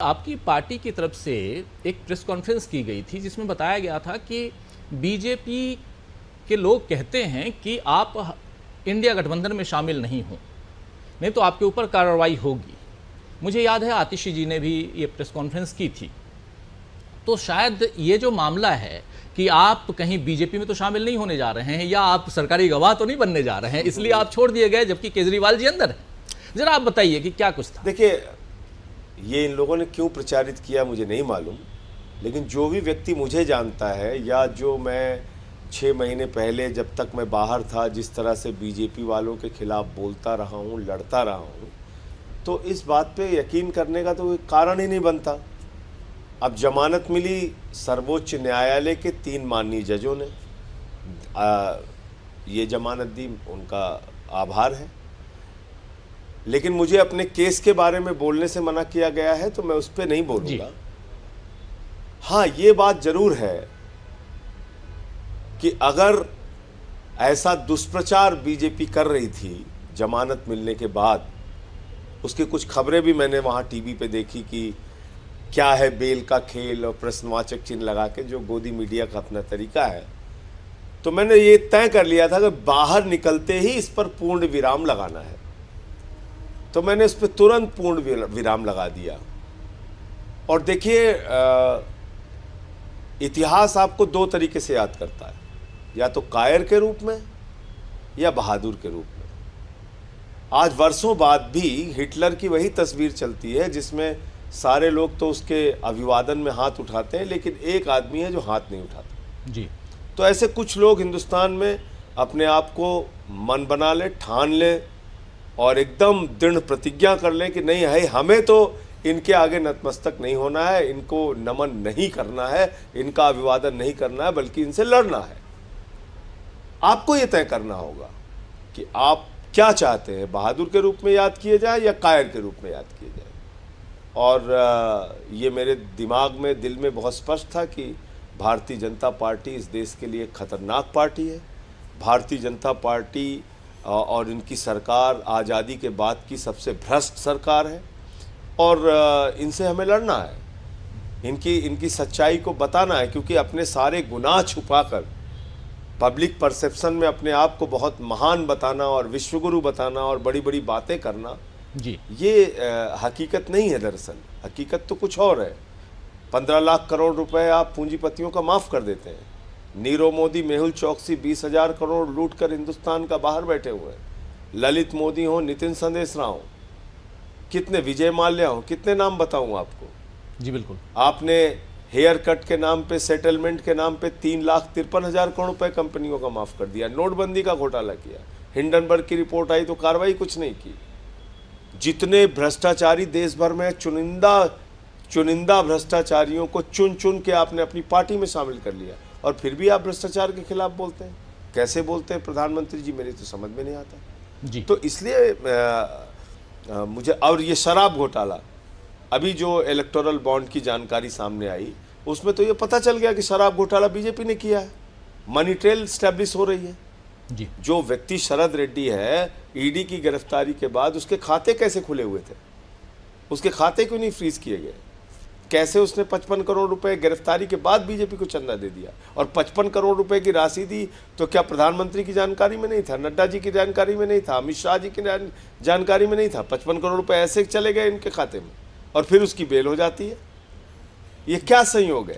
आपकी पार्टी की तरफ से एक प्रेस कॉन्फ्रेंस की गई थी जिसमें बताया गया था कि बीजेपी के लोग कहते हैं कि आप इंडिया गठबंधन में शामिल नहीं हो, नहीं तो आपके ऊपर कार्रवाई होगी। मुझे याद है आतिशी जी ने भी ये प्रेस कॉन्फ्रेंस की थी। तो शायद ये जो मामला है कि आप कहीं बीजेपी में तो शामिल नहीं होने जा रहे हैं या आप सरकारी गवाह तो नहीं बनने जा रहे हैं, इसलिए आप छोड़ दिए गए, जबकि केजरीवाल जी अंदर है। जरा आप बताइए कि क्या कुछ था। देखिए, ये इन लोगों ने क्यों प्रचारित किया मुझे नहीं मालूम, लेकिन जो भी व्यक्ति मुझे जानता है या जो मैं 6 महीने पहले जब तक मैं बाहर था जिस तरह से बीजेपी वालों के खिलाफ बोलता रहा हूँ, लड़ता रहा हूँ, तो इस बात पे यकीन करने का तो कोई कारण ही नहीं बनता। अब जमानत मिली सर्वोच्च न्यायालय के 3 माननीय जजों ने ये जमानत दी, उनका आभार है। लेकिन मुझे अपने केस के बारे में बोलने से मना किया गया है, तो मैं उस पर नहीं बोलूँगा। हाँ, ये बात जरूर है कि अगर ऐसा दुष्प्रचार बीजेपी कर रही थी जमानत मिलने के बाद, उसकी कुछ खबरें भी मैंने वहाँ टीवी पे देखी कि क्या है बेल का खेल और प्रश्नवाचक चिन्ह लगा के, जो गोदी मीडिया का अपना तरीका है, तो मैंने ये तय कर लिया था कि बाहर निकलते ही इस पर पूर्ण विराम लगाना है। तो मैंने इस पर तुरंत पूर्ण विराम लगा दिया। और देखिए, इतिहास आपको 2 तरीके से याद करता है, या तो कायर के रूप में या बहादुर के रूप में। आज वर्षों बाद भी हिटलर की वही तस्वीर चलती है जिसमें सारे लोग तो उसके अभिवादन में हाथ उठाते हैं, लेकिन एक आदमी है जो हाथ नहीं उठाता जी। तो ऐसे कुछ लोग हिंदुस्तान में अपने आप को मन बना ले, ठान ले और एकदम दृढ़ प्रतिज्ञा कर लें कि नहीं है, हमें तो इनके आगे नतमस्तक नहीं होना है, इनको नमन नहीं करना है, इनका अभिवादन नहीं करना है, बल्कि इनसे लड़ना है। आपको ये तय करना होगा कि आप क्या चाहते हैं, बहादुर के रूप में याद किए जाए या कायर के रूप में याद किए जाए। और ये मेरे दिमाग में, दिल में बहुत स्पष्ट था कि भारतीय जनता पार्टी इस देश के लिए खतरनाक पार्टी है। भारतीय जनता पार्टी और इनकी सरकार आज़ादी के बाद की सबसे भ्रष्ट सरकार है और इनसे हमें लड़ना है, इनकी सच्चाई को बताना है, क्योंकि अपने सारे गुनाह छुपाकर पब्लिक परसेप्शन में अपने आप को बहुत महान बताना और विश्वगुरु बताना और बड़ी बड़ी बातें करना जी, ये हकीकत नहीं है। दरअसल हकीकत तो कुछ और है। 15 लाख करोड़ रुपए आप पूंजीपतियों का माफ़ कर देते हैं। नीरव मोदी, मेहुल चौकसी 20,000 करोड़ लूट कर हिंदुस्तान का बाहर बैठे हुए हैं। ललित मोदी हो, नितिन संदेशरा हो, कितने विजय माल्या हो, कितने नाम बताऊं आपको। जी बिल्कुल। आपने हेयर कट के नाम पे, सेटलमेंट के नाम पे 3,53,000 करोड़ रुपए कंपनियों का माफ़ कर दिया। नोटबंदी का घोटाला किया। हिंडनबर्ग की रिपोर्ट आई तो कार्रवाई कुछ नहीं की। जितने भ्रष्टाचारी देश भर में, चुनिंदा भ्रष्टाचारियों को चुन चुन के आपने अपनी पार्टी में शामिल कर लिया, और फिर भी आप भ्रष्टाचार के खिलाफ बोलते हैं। कैसे बोलते हैं प्रधानमंत्री जी, मेरी तो समझ में नहीं आता जी। तो इसलिए मुझे, और ये शराब घोटाला, अभी जो इलेक्टोरल बॉन्ड की जानकारी सामने आई, उसमें तो ये पता चल गया कि शराब घोटाला बीजेपी ने किया है। मनी ट्रेल स्टैब्लिश हो रही है जी। जो व्यक्ति शरद रेड्डी है, ईडी की गिरफ्तारी के बाद उसके खाते कैसे खुले हुए थे, उसके खाते क्यों नहीं फ्रीज किए गए, कैसे उसने 55 करोड़ रुपए गिरफ्तारी के बाद बीजेपी को चंदा दे दिया, और 55 करोड़ रुपए की राशि दी तो क्या प्रधानमंत्री की जानकारी में नहीं था, नड्डा जी की जानकारी में नहीं था, अमित शाह जी की जानकारी में नहीं था। 55 करोड़ रुपए ऐसे चले गए इनके खाते में और फिर उसकी बेल हो जाती है। ये क्या संयोग है।